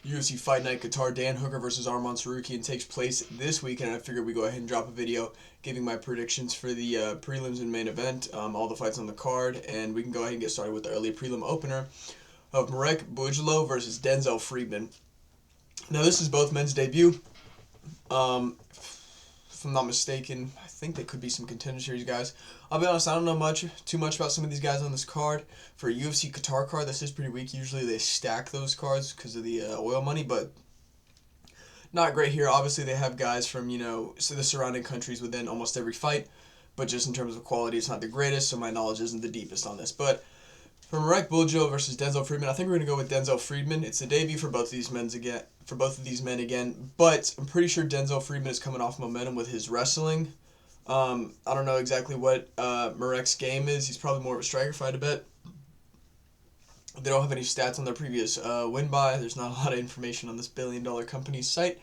UFC Fight Night Qatar, Dan Hooker versus Arman Tsarukyan takes place this weekend. I figured we go ahead and drop a video giving my predictions for the prelims and main event, all the fights on the card, and we can go ahead and get started with the early prelim opener of Marek Bujalo versus Denzel Friedman. Now, this is both men's debut. If I'm not mistaken, I think they could be some Contender Series guys. I'll be honest, I don't know too much about some of these guys on this card. For a UFC Qatar card, this is pretty weak. Usually they stack those cards because of the oil money, but not great here. Obviously, they have guys from, the surrounding countries within almost every fight, but just in terms of quality, it's not the greatest, so my knowledge isn't the deepest on this. But for Marek Bujalo versus Denzel Friedman, I think we're going to go with Denzel Friedman. It's a debut for both of these men again, but I'm pretty sure Denzel Friedman is coming off momentum with his wrestling. I don't know exactly what Marek's game is. He's probably more of a striker, if I had to bet. They don't have any stats on their previous win by. There's not a lot of information on this billion-dollar company's site.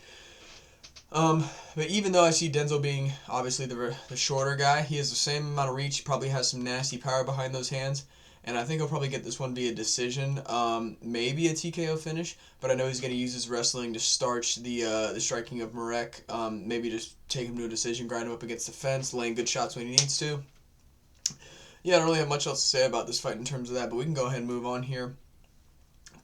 But even though I see Denzel being obviously the shorter guy, he has the same amount of reach. He probably has some nasty power behind those hands. And I think he'll probably get this one via decision, maybe a TKO finish. But I know he's going to use his wrestling to starch the striking of Marek. Maybe just take him to a decision, grind him up against the fence, laying good shots when he needs to. Yeah, I don't really have much else to say about this fight in terms of that, but we can go ahead and move on here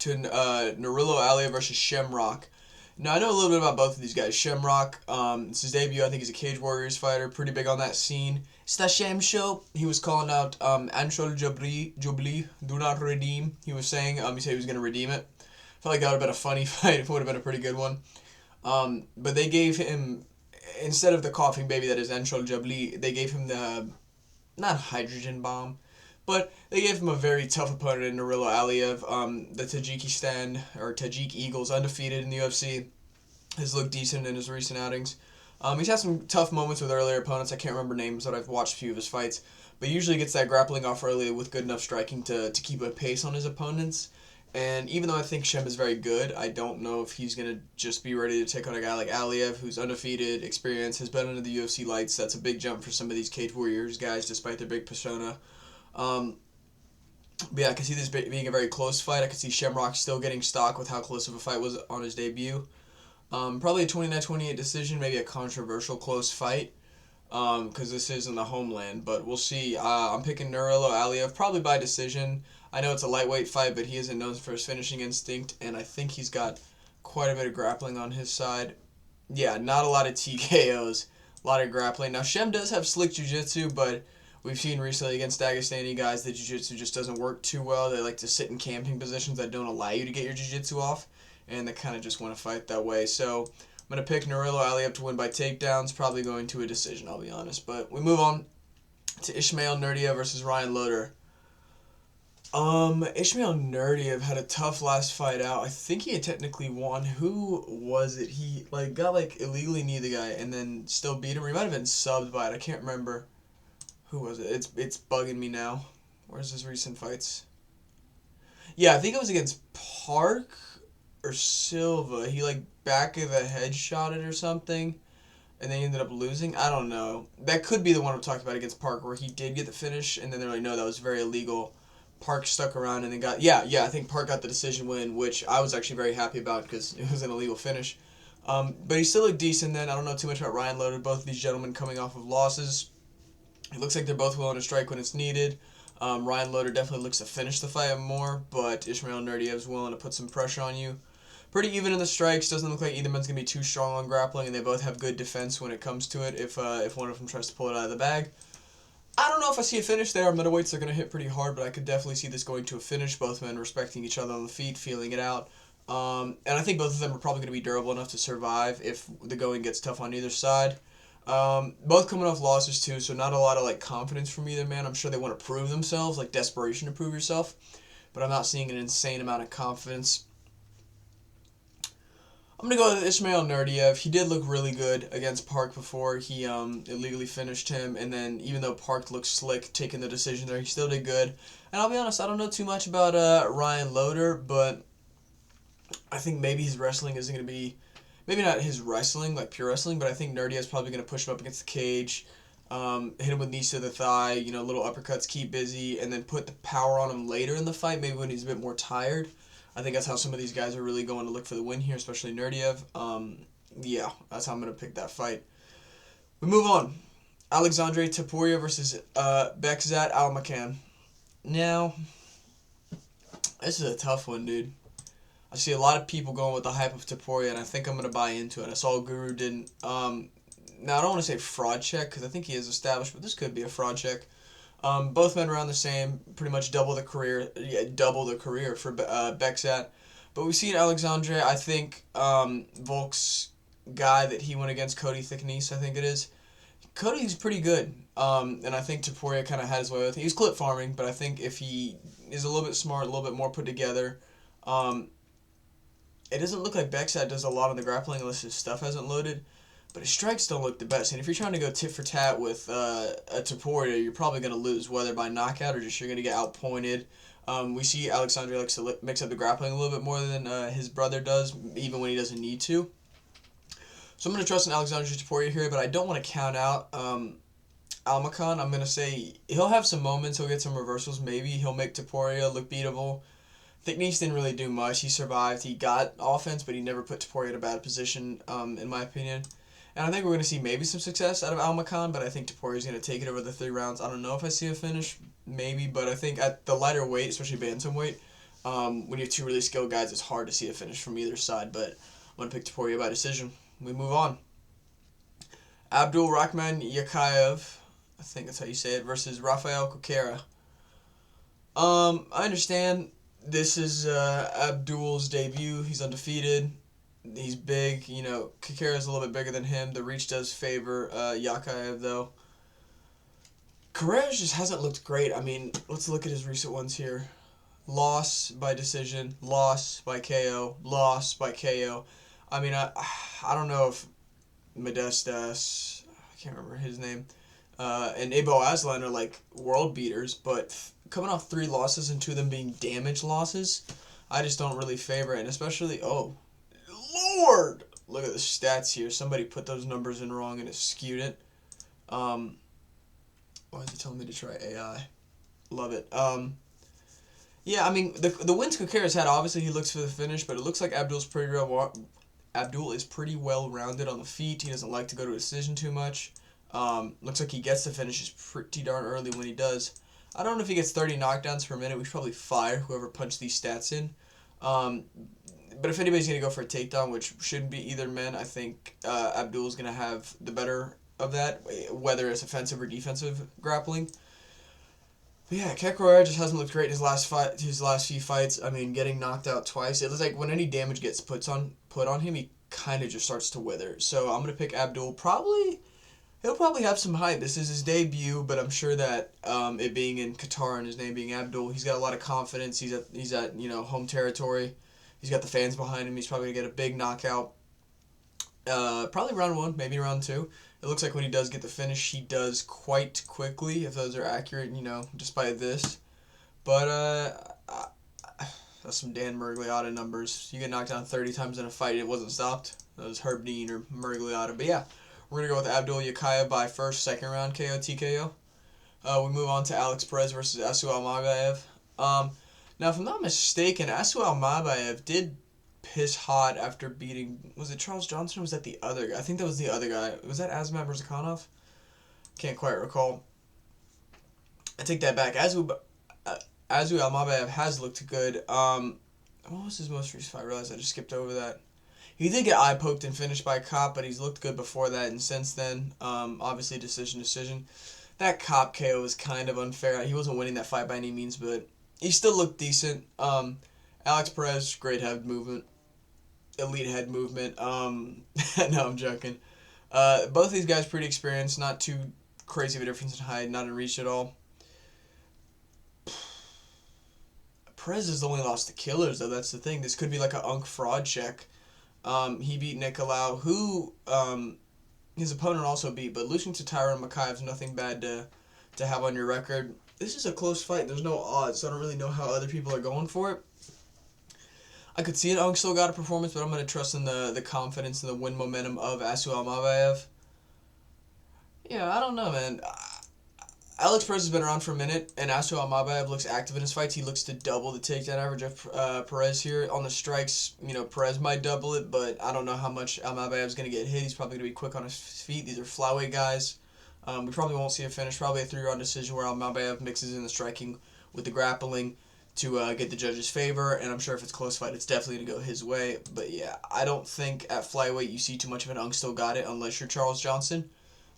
to Nurillo Alia versus Shamrock. Now, I know a little bit about both of these guys. Shamrock, it's his debut. I think he's a Cage Warriors fighter, pretty big on that scene. It's the Sham Show. He was calling out Anshul Jubli, do not redeem. He was saying, he said he was going to redeem it. I felt like that would have been a funny fight. It would have been a pretty good one. But they gave him, instead of the coughing baby that is Anshul Jubli, they gave him the, not hydrogen bomb, but they gave him a very tough opponent in Nurillo Aliyev. The Tajik Eagles, undefeated in the UFC, has looked decent in his recent outings. He's had some tough moments with earlier opponents. I can't remember names, but I've watched a few of his fights. But he usually gets that grappling off early with good enough striking to keep a pace on his opponents. And even though I think Shem is very good, I don't know if he's going to just be ready to take on a guy like Aliyev, who's undefeated, experienced, has been under the UFC lights. That's a big jump for some of these Cage Warriors guys, despite their big persona. But yeah, I can see this being a very close fight. I could see Shamrock still getting stock with how close of a fight was on his debut. Probably a 29-28 decision, maybe a controversial close fight, because this is in the homeland, but we'll see. I'm picking Nurillo Aliyev, probably by decision. I know it's a lightweight fight, but he isn't known for his finishing instinct, and I think he's got quite a bit of grappling on his side. Yeah, not a lot of TKOs, a lot of grappling. Now, Shem does have slick jiu-jitsu, but we've seen recently against Dagestani guys that jiu-jitsu just doesn't work too well. They like to sit in camping positions that don't allow you to get your jiu-jitsu off, and they kind of just want to fight that way. So I'm going to pick Nurillo Aliyev to win by takedowns, probably going to a decision, I'll be honest. But we move on to Ismail Nurdiev versus Ryan Loder. Ismail Nurdiev had a tough last fight out. I think he had technically won. Who was it? He got illegally knee the guy and then still beat him. Or he might have been subbed by it. I can't remember. Who was it? It's bugging me now. Where's his recent fights? Yeah, I think it was against Park or Silva. He back of the head shot it or something, and then he ended up losing. I don't know. That could be the one I'm talking about against Park, where he did get the finish, and then they're like, no, that was very illegal. Park stuck around and then got I think Park got the decision win, which I was actually very happy about because it was an illegal finish. But he still looked decent then. I don't know too much about Ryan Loder. Both of these gentlemen coming off of losses. It looks like they're both willing to strike when it's needed. Ryan Loder definitely looks to finish the fight more, but Ismail Nurdiev is willing to put some pressure on you. Pretty even in the strikes. Doesn't look like either man's going to be too strong on grappling, and they both have good defense when it comes to it if one of them tries to pull it out of the bag. I don't know if I see a finish there. Middleweights are going to hit pretty hard, but I could definitely see this going to a finish. Both men respecting each other on the feet, feeling it out. And I think both of them are probably going to be durable enough to survive if the going gets tough on either side. Both coming off losses too, so not a lot of confidence from either man. I'm sure they want to prove themselves, desperation to prove yourself, but I'm not seeing an insane amount of confidence. I'm going to go with Ismail Nurdiev. He did look really good against Park before he illegally finished him, and then even though Park looked slick taking the decision there, he still did good. And I'll be honest, I don't know too much about Ryan Loder, but I think maybe his wrestling isn't going to be, maybe not his wrestling, pure wrestling, but I think Nurdiev's probably going to push him up against the cage, hit him with knees to the thigh, little uppercuts, keep busy, and then put the power on him later in the fight, maybe when he's a bit more tired. I think that's how some of these guys are really going to look for the win here, especially Nerdiev. Yeah, that's how I'm going to pick that fight. We move on. Alexandre Topuria versus Bekzat Almakhan. Now, this is a tough one, dude. I see a lot of people going with the hype of Topuria, and I think I'm going to buy into it. I saw Guru didn't. Now, I don't want to say fraud check, because I think he is established, but this could be a fraud check. Both men around the same, pretty much double the career for Bekzat. But we've seen Alexandre, I think, Volk's guy that he went against, Cody Thicknesse, I think it is. Cody's pretty good, and I think Topuria kind of had his way with it. He's clip farming, but I think if he is a little bit smart, a little bit more put together, it doesn't look like Bekzat does a lot on the grappling unless his stuff hasn't loaded, but his strikes don't look the best. And if you're trying to go tit for tat with a Topuria, you're probably going to lose, whether by knockout or just you're going to get outpointed. We see Alexandre likes to mix up the grappling a little bit more than his brother does, even when he doesn't need to. So I'm going to trust in Alexandre Topuria here, but I don't want to count out Almakhan. I'm going to say he'll have some moments. He'll get some reversals. Maybe he'll make Topuria look beatable. Thicknesse didn't really do much. He survived. He got offense, but he never put Topuria in a bad position, in my opinion. And I think we're going to see maybe some success out of Almakhan, but I think Topuria is going to take it over the 3 rounds. I don't know if I see a finish, maybe, but I think at the lighter weight, especially bantamweight, when you have 2 really skilled guys, it's hard to see a finish from either side, but I'm going to pick Topuria by decision. We move on. Abdul Rahman Yakayev, I think that's how you say it, versus Rafael Coquera. I understand this is Abdul's debut. He's undefeated. He's big. You know, Coquera's a little bit bigger than him. The reach does favor Yakayev, though. Carrera just hasn't looked great. I mean, let's look at his recent ones here. Loss by decision, loss by KO, loss by KO. I mean, I don't know if Modestas, I can't remember his name, and Ebo Aslan are like world beaters, but coming off 3 losses and 2 of them being damage losses, I just don't really favor it, and especially, oh, Lord! Look at the stats here. Somebody put those numbers in wrong and it skewed it. Why is it telling me to try AI? Love it. Yeah, I mean, the wins Coquera's had, obviously he looks for the finish, but it looks like Abdul is pretty well rounded on the feet. He doesn't like to go to a decision too much. Looks like he gets the finishes pretty darn early when he does. I don't know if he gets 30 knockdowns per minute. We should probably fire whoever punched these stats in. But if anybody's going to go for a takedown, which shouldn't be either men, I think Abdul's going to have the better of that, whether it's offensive or defensive grappling. But yeah, Capoeira just hasn't looked great in his last few fights. I mean, getting knocked out twice. It looks like when any damage gets put on him, he kind of just starts to wither. So I'm gonna pick Abdul. He'll probably have some hype. This is his debut, but I'm sure that it being in Qatar and his name being Abdul, he's got a lot of confidence. He's at home territory. He's got the fans behind him. He's probably gonna get a big knockout. Probably round 1, maybe round 2. It looks like when he does get the finish, he does quite quickly, if those are accurate, despite this. But that's some Dan Miragliotta numbers. You get knocked down 30 times in a fight, it wasn't stopped. That was Herb Dean or Miragliotta. But yeah, we're going to go with Abdul Yakayev by first, second round KO, TKO. We move on to Alex Perez versus Asu Almabayev. Now, if I'm not mistaken, Asu Almabayev did piss hot after beating, was it Charles Johnson or was that the other guy? I think that was the other guy. Was that Asmat Murzakanov? Can't quite recall. I take that back. Azu Almabayev has looked good. What was his most recent fight? I realized I just skipped over that. He did get eye poked and finished by a cop, but he's looked good before that and since then. Obviously decision. That cop KO was kind of unfair. He wasn't winning that fight by any means, but he still looked decent. Alex Perez, great head movement. Elite head movement. No, I'm joking. Both these guys pretty experienced, not too crazy of a difference in height, not in reach at all. Perez has only lost to killers, though. That's the thing. This could be like a Unk fraud check. He beat Nicolau, who his opponent also beat, but losing to Tyron Makayev is nothing bad to have on your record. This is a close fight. There's no odds, so I don't really know how other people are going for it. I could see an Unk still got a performance, but I'm going to trust in the confidence and the win momentum of Asu Almabayev. Yeah, I don't know, man. Alex Perez has been around for a minute, and Aso Almabayev looks active in his fights. He looks to double the takedown average of Perez here. On the strikes, Perez might double it, but I don't know how much Almabayev's going to get hit. He's probably going to be quick on his feet. These are flyweight guys. We probably won't see a finish. Probably a 3-round decision where Almabayev mixes in the striking with the grappling to get the judge's favor, and I'm sure if it's a close fight, it's definitely going to go his way. But yeah, I don't think at flyweight you see too much of an Ung still got it unless you're Charles Johnson.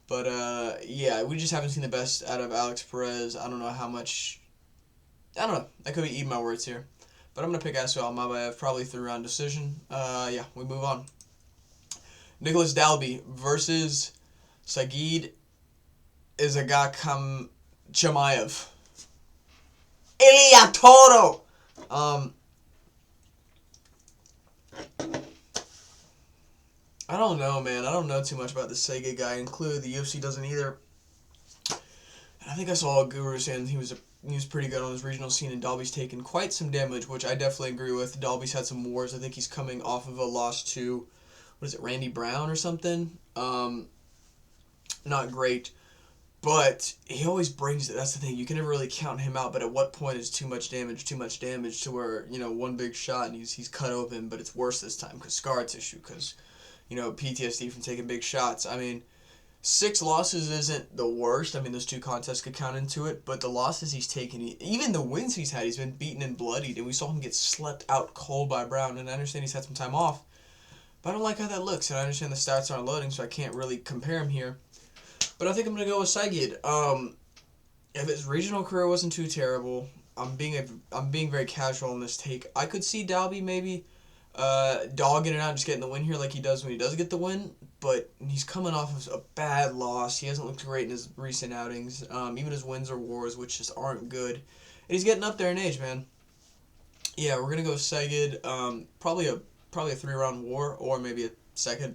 But, yeah, we just haven't seen the best out of Alex Perez. I don't know how much... I don't know. I could be eating my words here. But I'm going to pick Aso Almabayev, probably 3-round decision. Yeah, we move on. Nicholas Dalby versus Sagid Izagakam Chimaev. Ilya Toro! I don't know, man. I don't know too much about the Sega guy, and clearly the UFC doesn't either. And I think I saw a guru saying he was pretty good on his regional scene, and Dalby's taken quite some damage, which I definitely agree with. Dalby's had some wars. I think he's coming off of a loss to, what is it, Randy Brown or something? Not great. But he always brings it. That's the thing. You can never really count him out, but at what point is too much damage to where, one big shot and he's cut open, but it's worse this time because scar tissue, because PTSD from taking big shots. I mean, 6 losses isn't the worst. I mean, those 2 contests could count into it, but the losses he's taken, even the wins he's had, he's been beaten and bloodied, and we saw him get slept out cold by Brown, and I understand he's had some time off, but I don't like how that looks, and I understand the stats aren't loading, so I can't really compare him here. But I think I'm going to go with Sagid. If his regional career wasn't too terrible, I'm being very casual on this take. I could see Dalby maybe dogging it out and just getting the win here like he does when he does get the win, but he's coming off of a bad loss. He hasn't looked great in his recent outings. Even his wins are wars, which just aren't good. And he's getting up there in age, man. Yeah, we're going to go with Sagid. Probably a 3-round war, or maybe a 3rd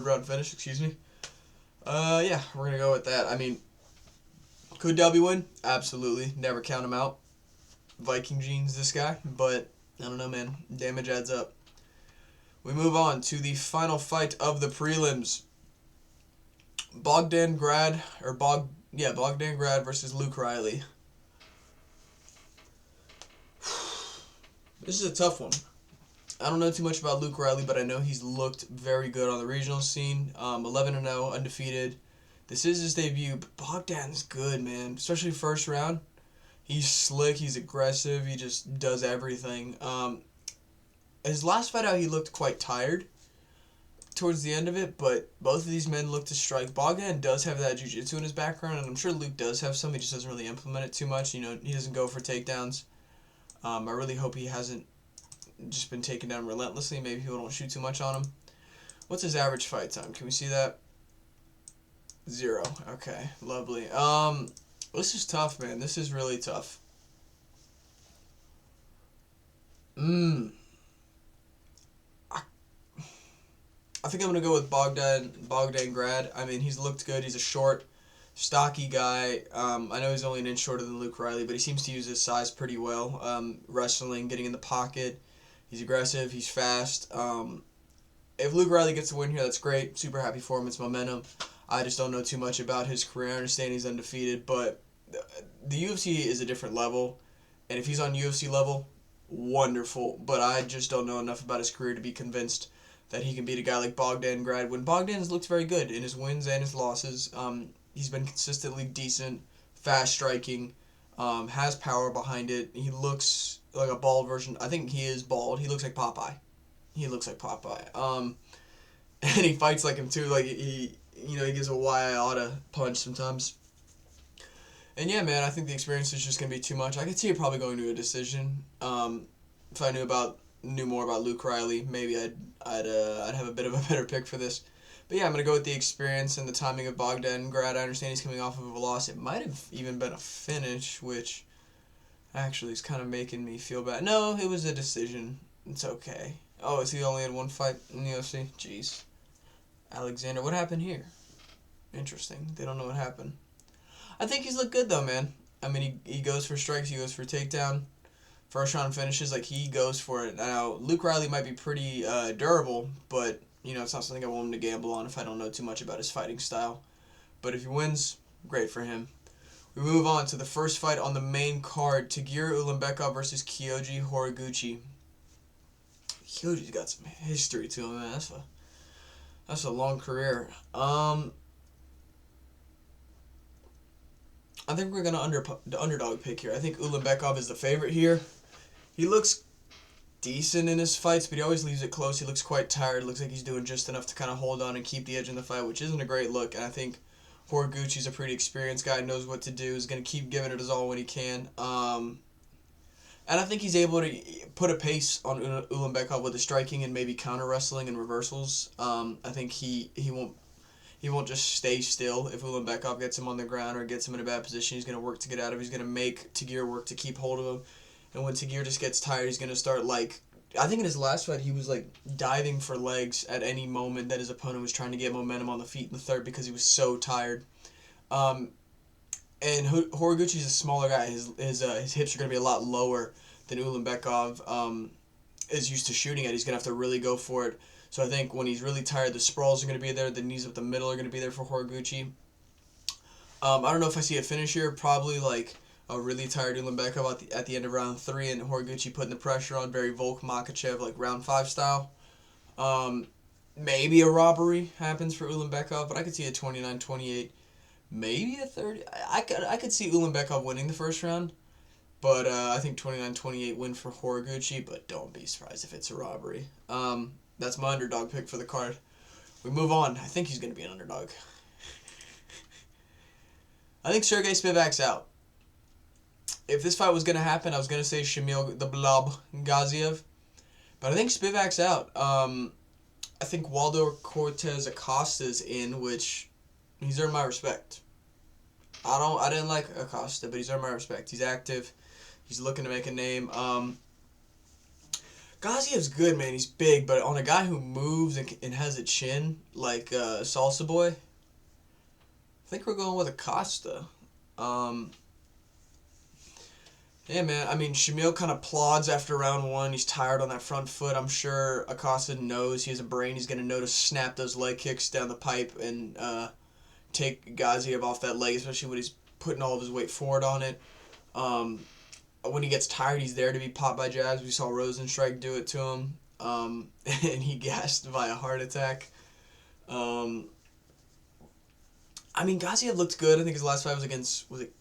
round finish, excuse me. Yeah, we're going to go with that. I mean, could Dalby win? Absolutely. Never count him out. Viking genes, this guy. But, I don't know, man. Damage adds up. We move on to the final fight of the prelims. Bogdan Grad versus Luke Riley. This is a tough one. I don't know too much about Luke Riley, but I know he's looked very good on the regional scene. 11-0, undefeated. This is his debut, but Bogdan's good, man. Especially first round. He's slick, he's aggressive, he just does everything. His last fight out, he looked quite tired towards the end of it, but both of these men look to strike. Bogdan does have that jiu-jitsu in his background, and I'm sure Luke does have some. He just doesn't really implement it too much. He doesn't go for takedowns. I really hope he hasn't just been taken down relentlessly. Maybe people don't shoot too much on him. What's his average fight time? Can we see that? 0. Okay, lovely. This is tough, man. This is really tough. I think I'm gonna go with Bogdan Grad. I mean, he's looked good. He's a short, stocky guy. I know he's only an inch shorter than Luke Riley, but he seems to use his size pretty well. Wrestling, getting in the pocket. He's aggressive. He's fast. If Luke Riley gets the win here, that's great. Super happy for him. It's momentum. I just don't know too much about his career. I understand he's undefeated, but the UFC is a different level, and if he's on UFC level, wonderful. But I just don't know enough about his career to be convinced that he can beat a guy like Bogdan Grad, when Bogdan's looked very good in his wins and his losses. He's been consistently decent, fast striking, has power behind it. He looks like a bald version. I think he is bald. He looks like Popeye. And he fights like him too. Like he gives a why I oughta punch sometimes. And yeah, man, I think the experience is just gonna be too much. I could see it probably going to a decision. If I knew more about Luke Riley, maybe I'd have a bit of a better pick for this. But yeah, I'm gonna go with the experience and the timing of Bogdan Grad. I understand he's coming off of a loss. It might have even been a finish, which actually is kind of making me feel bad. No, it was a decision. It's okay. Oh, is he only had one fight in the UFC? Jeez. Alexander, what happened here? Interesting. They don't know what happened. I think he's looked good though, man. I mean, he goes for strikes, he goes for takedown. First round finishes, like he goes for it. Now, Luke Riley might be pretty durable, but it's not something I want him to gamble on if I don't know too much about his fighting style. But if he wins, great for him. We move on to the first fight on the main card: Tagir Ulanbekov versus Kyoji Horiguchi. Kyoji's got some history to him, man. That's a long career. I think we're gonna the underdog pick here. I think Ulanbekov is the favorite here. He looks decent in his fights, but he always leaves it close. He looks quite tired. Looks like he's doing just enough to kind of hold on and keep the edge in the fight, which isn't a great look. And I think Horiguchi's a pretty experienced guy, knows what to do, is going to keep giving it his all when he can. And I think he's able to put a pace on Ulanbekov with his striking and maybe counter wrestling and reversals. I think he won't just stay still. If Ulanbekov gets him on the ground or gets him in a bad position, he's going to work to get out of it. He's going to make Tagir work to keep hold of him. And when Tagir just gets tired, he's going to start, like, I think in his last fight, he was, like, diving for legs at any moment that his opponent was trying to get momentum on the feet in the third because he was so tired. And Horiguchi's a smaller guy. His hips are going to be a lot lower than Ulanbekov is used to shooting at. He's going to have to really go for it. So I think when he's really tired, the sprawls are going to be there. The knees up the middle are going to be there for Horiguchi. I don't know if I see a finish here. Probably, like, a really tired Ulanbekov at the end of round 3, and Horiguchi putting the pressure on, very Volk Makachev, like round 5 style. Maybe a robbery happens for Ulanbekov, but I could see a 29-28, maybe a 30. I could see Ulanbekov winning the first round, but I think 29-28 win for Horiguchi, but don't be surprised if it's a robbery. That's my underdog pick for the card. We move on. I think he's going to be an underdog. I think Sergey Spivak's out. If this fight was going to happen, I was going to say Shamil the Blob Gaziev. But I think Spivak's out. I think Waldo Cortez Acosta's in, which he's earned my respect. I didn't like Acosta, but he's earned my respect. He's active. He's looking to make a name. Gaziev's good, man. He's big, but on a guy who moves and has a chin like Salsa Boy, I think we're going with Acosta. Yeah, man. I mean, Shamil kind of plods after round 1. He's tired on that front foot. I'm sure Acosta knows he has a brain. He's going to know to snap those leg kicks down the pipe and take Gaziev off that leg, especially when he's putting all of his weight forward on it. When he gets tired, he's there to be popped by jabs. We saw Rosenstrike do it to him, and he gassed by a heart attack. I mean, Gaziev looked good. I think his last fight was against, was it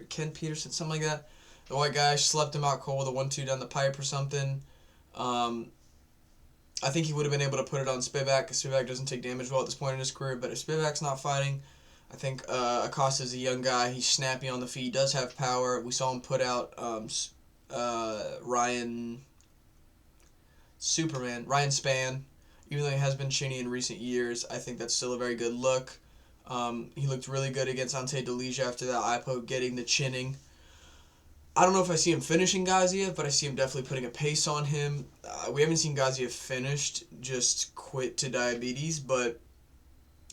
Ken Peterson, something like that. The white guy slept him out cold with a 1-2 down the pipe or something. I think he would have been able to put it on Spivak. Spivak doesn't take damage well at this point in his career, but if Spivak's not fighting, I think Acosta's a young guy. He's snappy on the feet. He does have power. We saw him put out Ryan Spann. Even though he has been chinny in recent years, I think that's still a very good look. He looked really good against Ante Delija after that eye poke, getting the chinning. I don't know if I see him finishing Gaziev, but I see him definitely putting a pace on him. We haven't seen Gaziev finished, just quit to diabetes, but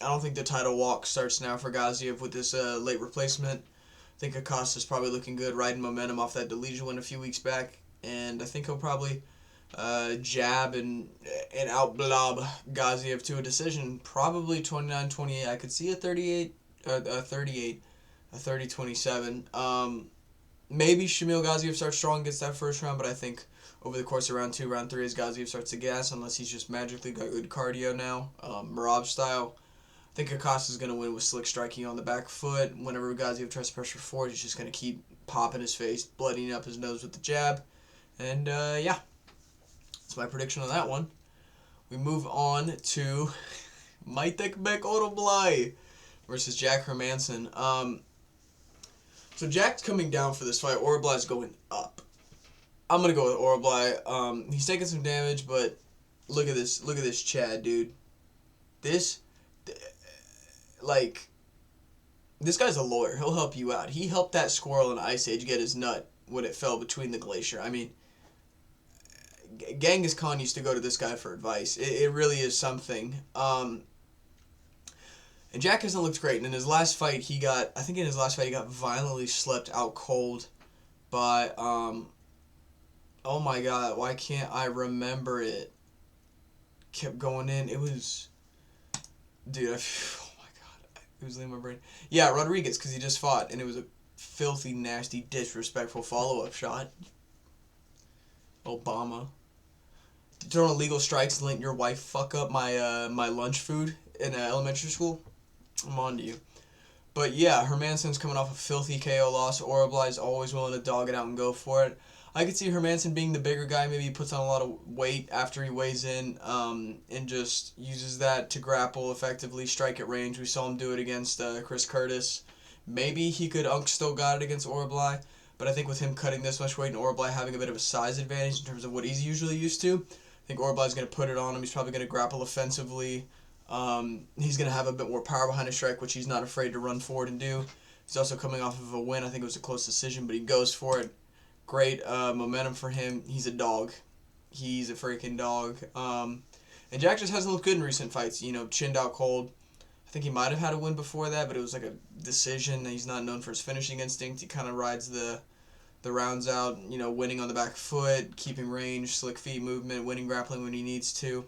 I don't think the title walk starts now for Gaziev with this late replacement. I think Acosta's probably looking good, riding momentum off that Delija win a few weeks back, and I think he'll probably jab and out-blob Gaziev to a decision, probably 29-28. I could see a 30-27. Maybe Shamil Gaziev starts strong, gets that first round, but I think over the course of round 2, round 3, as Gaziev starts to gas, unless he's just magically got good cardio now, Marab style, I think Acosta's going to win with slick striking on the back foot. Whenever Gaziev tries to pressure forward, he's just going to keep popping his face, bloodying up his nose with the jab. And, yeah, that's my prediction on that one. We move on to Maitekbek Oroblai versus Jack Hermanson. So Jack's coming down for this fight. Oroblai's going up. I'm going to go with Oroblai. He's taking some damage, but look at this. Look at this Chad, dude. This guy's a lawyer. He'll help you out. He helped that squirrel in Ice Age get his nut when it fell between the glacier. I mean, Genghis Khan used to go to this guy for advice. It really is something. And Jack hasn't looked great. And in his last fight, he got violently slept out cold by, oh my God, why can't I remember it? Kept going in. It was, dude, oh my God. Who's leaving my brain? Yeah, Rodriguez, because he just fought, and it was a filthy, nasty, disrespectful follow-up shot. Obama. Throwing illegal strikes and letting your wife fuck up my lunch food in elementary school. I'm on to you. But yeah, Hermansson's coming off a filthy KO loss. Orably's always willing to dog it out and go for it. I could see Hermansson being the bigger guy. Maybe he puts on a lot of weight after he weighs in, and just uses that to grapple effectively, strike at range. We saw him do it against Chris Curtis. Maybe he could still got it against Orably, but I think with him cutting this much weight and Orably having a bit of a size advantage in terms of what he's usually used to, I think Orably's going to put it on him. He's probably going to grapple offensively. He's going to have a bit more power behind his strike, which he's not afraid to run forward and do. He's also coming off of a win. I think it was a close decision, but he goes for it. Great momentum for him. He's a dog. He's a freaking dog. And Jack just hasn't looked good in recent fights. You know, chinned out cold. I think he might have had a win before that, but it was like a decision. He's not known for his finishing instinct. He kind of rides the rounds out, you know, winning on the back foot, keeping range, slick feet movement, winning grappling when he needs to.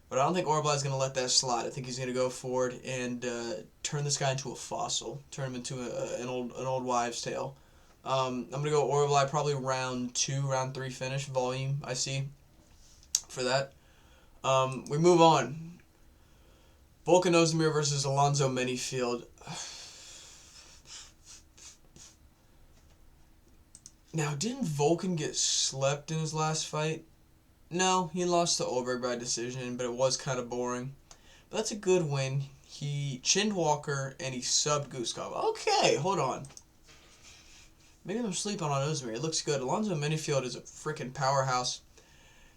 But I don't think Orably's going to let that slide. I think he's going to go forward and turn this guy into a fossil, turn him into an old wives' tale. I'm going to go Orably, probably round 2, round 3 finish, volume, I see, for that. We move on. Volkan Ozdemir versus Alonzo Menifield. Now, didn't Volkan get slept in his last fight? No, he lost to Olberg by decision, but it was kind of boring. But that's a good win. He chinned Walker, and he subbed Guskov. Okay, hold on. Maybe I'm sleeping on Ozdemir. It looks good. Alonzo Menifield is a freaking powerhouse.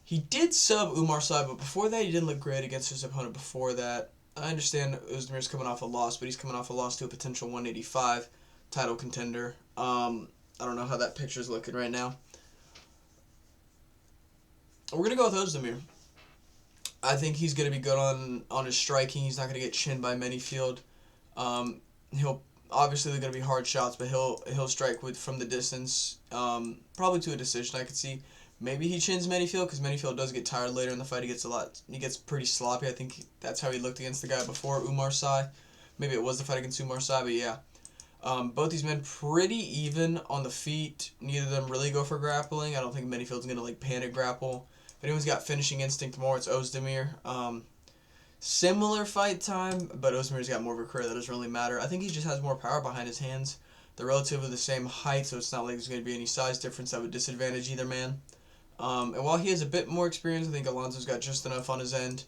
He did sub Umar Sy, but before that, he didn't look great against his opponent before that. I understand Ozdemir's coming off a loss, but he's coming off a loss to a potential 185 title contender. I don't know how that picture's looking right now. We're going to go with Ozdemir. I think he's going to be good on his striking. He's not going to get chinned by Menifield. He'll obviously they're going to be hard shots, but he'll strike from the distance. Probably to a decision, I could see. Maybe he chins Menifield because Menifield does get tired later in the fight. He gets pretty sloppy. I think that's how he looked against the guy before, Umar Sy. Maybe it was the fight against Umar Sy, but yeah. Both these men pretty even on the feet. Neither of them really go for grappling. I don't think Menifield's going to panic grapple. If anyone's got finishing instinct more, it's Ozdemir. Similar fight time, but Ozdemir's got more of a career. That doesn't really matter. I think he just has more power behind his hands. They're relatively the same height, so it's not like there's going to be any size difference that would disadvantage either man. And while he has a bit more experience, I think Alonzo's got just enough on his end.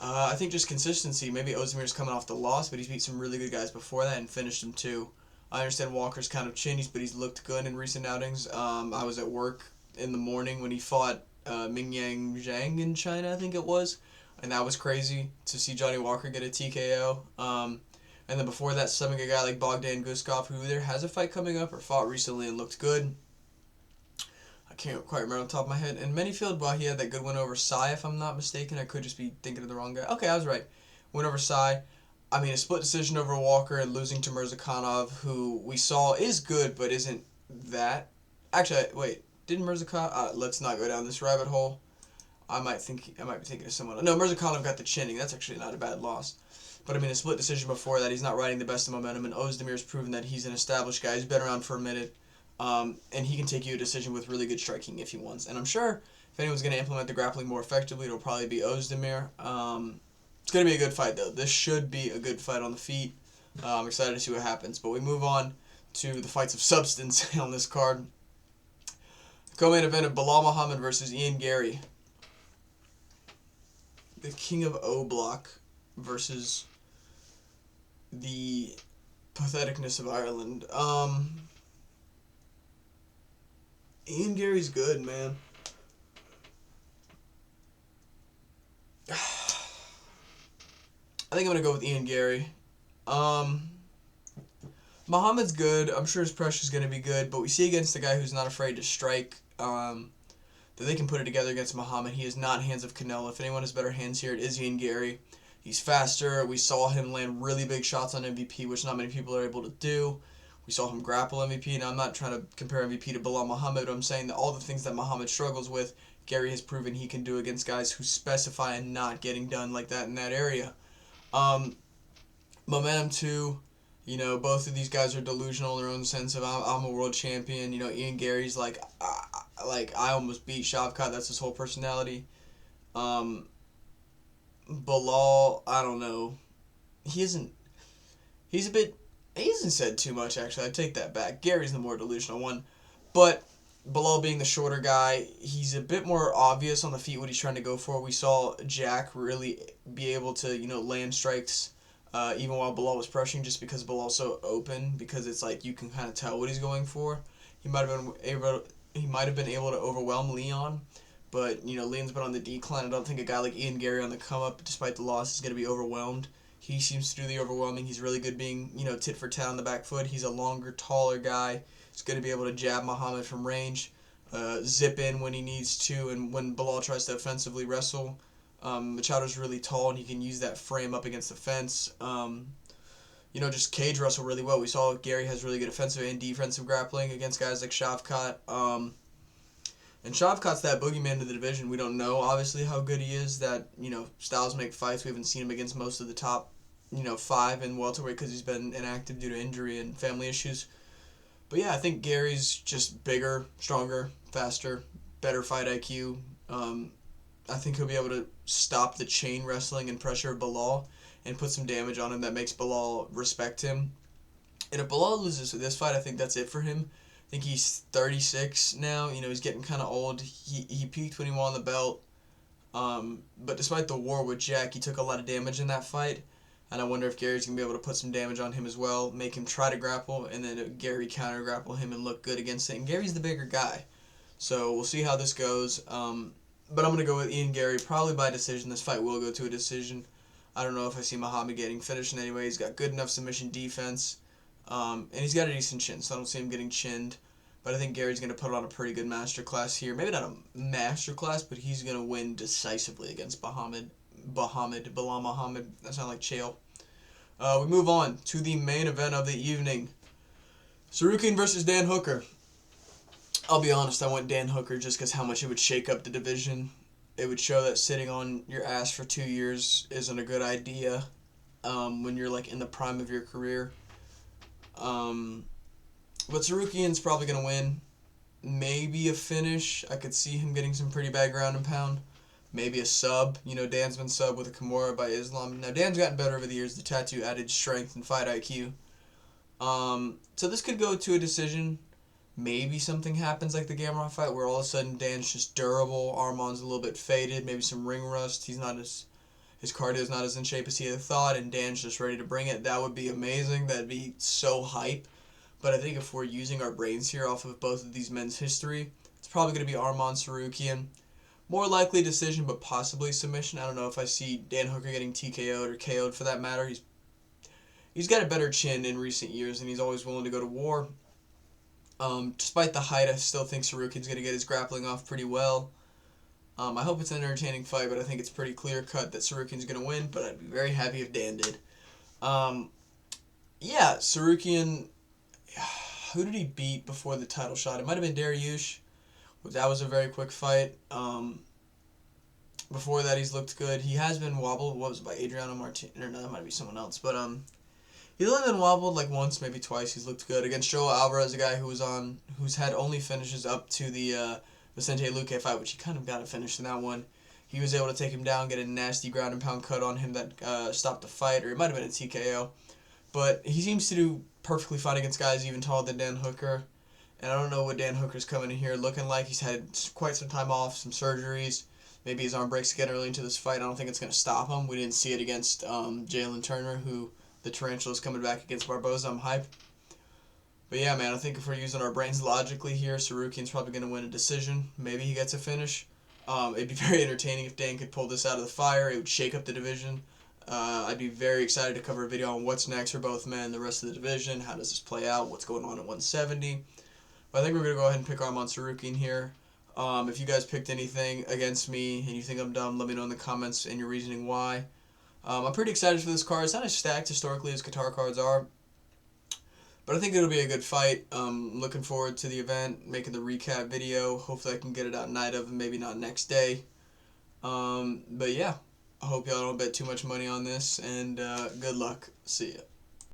I think just consistency. Maybe Ozdemir's coming off the loss, but he's beat some really good guys before that and finished them too. I understand Walker's kind of chinny, but he's looked good in recent outings. I was at work in the morning when he fought Mingyang Zhang in China, I think it was. And that was crazy to see Johnny Walker get a TKO. And then before that, subbing a guy like Bogdan Guskov, who either has a fight coming up or fought recently and looked good. I can't quite remember on the top of my head. And Menifield, while he had that good win over Sy, if I'm not mistaken, I could just be thinking of the wrong guy. Okay, I was right. Win over Sy. I mean, a split decision over Walker and losing to Mirzakhanov, who we saw is good, but isn't that. Actually, wait, didn't Mirzakhanov... let's not go down this rabbit hole. I might be thinking of someone. No, Mirzakhanov got the chinning. That's actually not a bad loss. But I mean, a split decision before that, he's not riding the best of momentum, and Ozdemir's proven that he's an established guy. He's been around for a minute, and he can take you a decision with really good striking if he wants. And I'm sure if anyone's going to implement the grappling more effectively, it'll probably be Ozdemir. It's going to be a good fight, though. This should be a good fight on the feet. I'm excited to see what happens. But we move on to the fights of substance on this card. Co-main event of Bilal Muhammad versus Ian Gary. The King of O Block versus the patheticness of Ireland. Ian Gary's good, man. I think I'm going to go with Ian Gary. Muhammad's good. I'm sure his pressure's going to be good, but we see against a guy who's not afraid to strike that they can put it together against Muhammad. He is not hands of Canelo. If anyone has better hands here, it is Ian Gary. He's faster. We saw him land really big shots on MVP, which not many people are able to do. We saw him grapple MVP. Now, I'm not trying to compare MVP to Bilal Muhammad, but I'm saying that all the things that Muhammad struggles with, Gary has proven he can do against guys who specify and not getting done like that in that area. Momentum 2, both of these guys are delusional in their own sense of I'm a world champion. Ian Gary's I almost beat Shavkat. That's his whole personality. Um, Bilal, I don't know. He isn't. He's a bit. He hasn't said too much actually. I take that back. Gary's the more delusional one, but Bilal being the shorter guy, he's a bit more obvious on the feet what he's trying to go for. We saw Jack really be able to land strikes. Even while Bilal was pressuring, just because Bilal's so open, because it's like you can kind of tell what he's going for. He might have been able. He might have been able to overwhelm Leon, but Leon's been on the decline. I don't think a guy like Ian Gary on the come up, despite the loss, is going to be overwhelmed. He seems to do the overwhelming. He's really good being tit for tat on the back foot. He's a longer, taller guy. He's going to be able to jab Muhammad from range, zip in when he needs to, and when Bilal tries to offensively wrestle. Machado's really tall, and he can use that frame up against the fence. Just cage wrestle really well. We saw Gary has really good offensive and defensive grappling against guys like Shavkat. And Shavkat's that boogeyman of the division. We don't know, obviously, how good he is. That, styles make fights. We haven't seen him against most of the top, 5 in welterweight because he's been inactive due to injury and family issues. But yeah, I think Gary's just bigger, stronger, faster, better fight IQ. I think he'll be able to stop the chain wrestling and pressure of Bilal and put some damage on him that makes Bilal respect him. And if Bilal loses this fight, I think that's it for him. I think he's 36 now. He's getting kind of old. He peaked when he won the belt. But despite the war with Jack, he took a lot of damage in that fight. And I wonder if Gary's going to be able to put some damage on him as well, make him try to grapple, and then Gary counter grapple him and look good against it. And Gary's the bigger guy. So we'll see how this goes. But I'm going to go with Ian Gary, probably by decision. This fight will go to a decision. I don't know if I see Muhammad getting finished in any way. He's got good enough submission defense. And he's got a decent chin, so I don't see him getting chinned. But I think Gary's going to put on a pretty good masterclass here. Maybe not a masterclass, but he's going to win decisively against Bilal Muhammad. That sounds like Chael. We move on to the main event of the evening. Tsarukyan versus Dan Hooker. I'll be honest, I went Dan Hooker just because how much it would shake up the division. It would show that sitting on your ass for 2 years isn't a good idea when you're in the prime of your career. But Tsarukyan's probably going to win. Maybe a finish. I could see him getting some pretty bad ground and pound. Maybe a sub. Dan's been sub with a Kimura by Islam. Now, Dan's gotten better over the years. The tattoo added strength and fight IQ. So this could go to a decision. Maybe something happens like the Gamrot fight where all of a sudden Dan's just durable. Arman's a little bit faded. Maybe some ring rust. His cardio's not as in shape as he had thought, and Dan's just ready to bring it. That would be amazing. That'd be so hype. But I think if we're using our brains here off of both of these men's history, it's probably going to be Arman Tsarukyan. More likely decision, but possibly submission. I don't know if I see Dan Hooker getting TKO'd or KO'd for that matter. He's got a better chin in recent years, and he's always willing to go to war. Despite the height, I still think Tsarukyan's going to get his grappling off pretty well. I hope it's an entertaining fight, but I think it's pretty clear-cut that Tsarukyan's going to win, but I'd be very happy if Dan did. Tsarukyan, who did he beat before the title shot? It might have been Dariush. That was a very quick fight. Before that, he's looked good. He has been wobbled. What was it, by Adriano Martinez? No, that might be someone else. But he's only been wobbled once, maybe twice. He's looked good against Joe Alvarez, a guy who's had only finishes up to the Vicente Luque fight, which he kind of got a finish in that one. He was able to take him down, get a nasty ground and pound cut on him that stopped the fight, or it might have been a TKO. But he seems to do perfectly fine against guys even taller than Dan Hooker. And I don't know what Dan Hooker's coming in here looking like. He's had quite some time off, some surgeries. Maybe his arm breaks again early into this fight. I don't think it's going to stop him. We didn't see it against Jalen Turner, who the Tarantula's coming back against Barboza. I'm hyped. But yeah, man, I think if we're using our brains logically here, Tsarukyan's probably going to win a decision. Maybe he gets a finish. It'd be very entertaining if Dan could pull this out of the fire. It would shake up the division. I'd be very excited to cover a video on what's next for both men, the rest of the division, how does this play out, what's going on at 170. But I think we're going to go ahead and pick Arman Tsarukyan here. If you guys picked anything against me and you think I'm dumb, let me know in the comments and your reasoning why. I'm pretty excited for this card. It's not as stacked historically as Qatar cards are, but I think it'll be a good fight. Looking forward to the event, making the recap video. Hopefully I can get it out night of and maybe not next day. But yeah, I hope y'all don't bet too much money on this, and good luck. See ya.